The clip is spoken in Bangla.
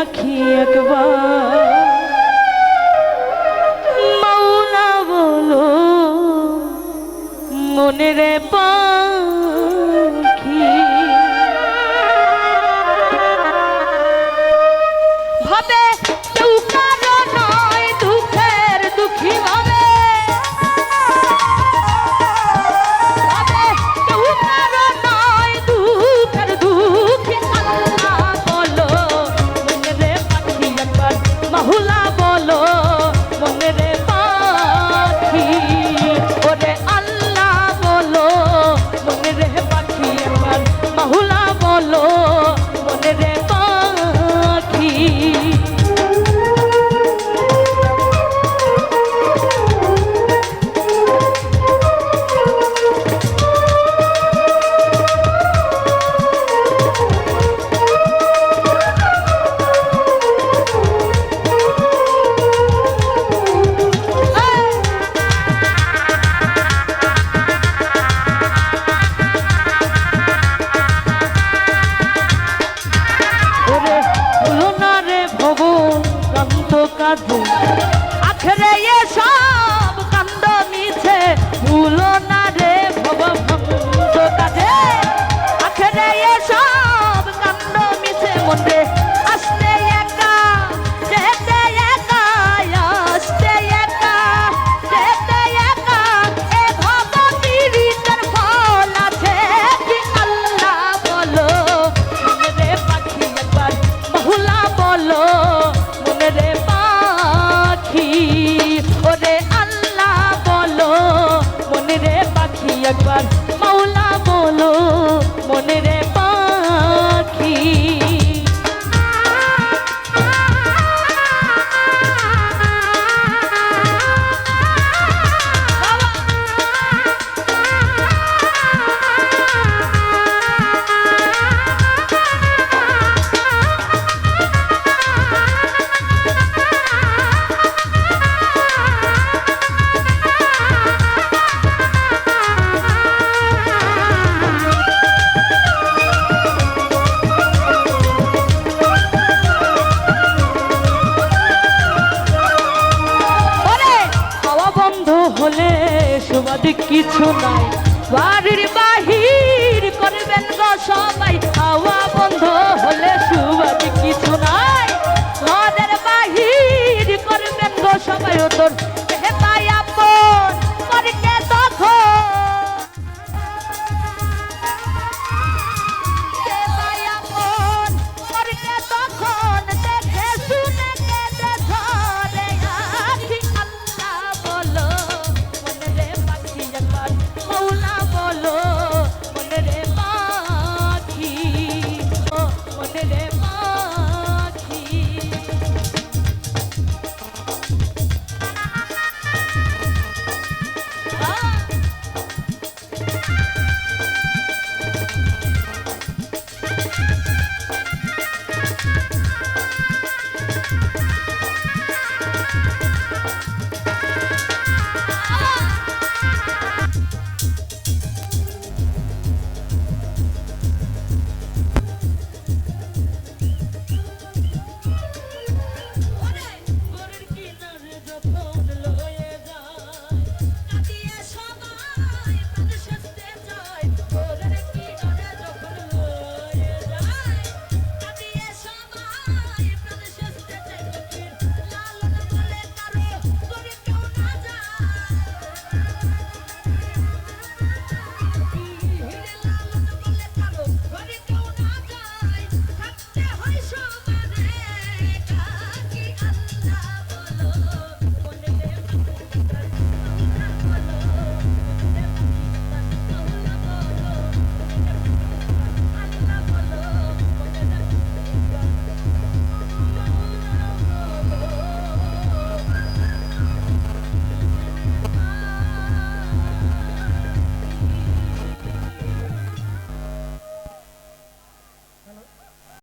পাখি একবার মাওলা বলো মনে রে পাখি ভাবে কেউ কারো নয় দুঃখের দুঃখী ভাবে কেউ কারো নয় দুঃখের দুঃখী আল্লাহ বলো মনে রে পাখি একবার মাহুলা বলো মনে রে পাখি ওরে আল্লাহ বলো মনে রে পাখি একবার মাহুলা বলো মনে রে পাখি কাঁদে আখরে সব কান্দ মিছে ভুলো না রে ভবভঙ্গ কাঁদে আখরে সব কান্দ মিছে মনে আসতে একা যেতে একা আসতে একা যেতে একা এ ভবতিরিতের ফল আছে কি আল্লাহ বলো মনে রে পাখি একবার বহুলা বলো মনে রে ওরে আল্লাহ বলো মনে রে পাখি একবার মাওলা বলো মনে রে পাখি হলে সুবাদ কিছু নাই বাড়ির বাহির করবেন গো সবাই হাওয়া বন্ধ হলে সুবাদ কিছু নাই ঘরের বাহির করবেন গো সবাই ও তোর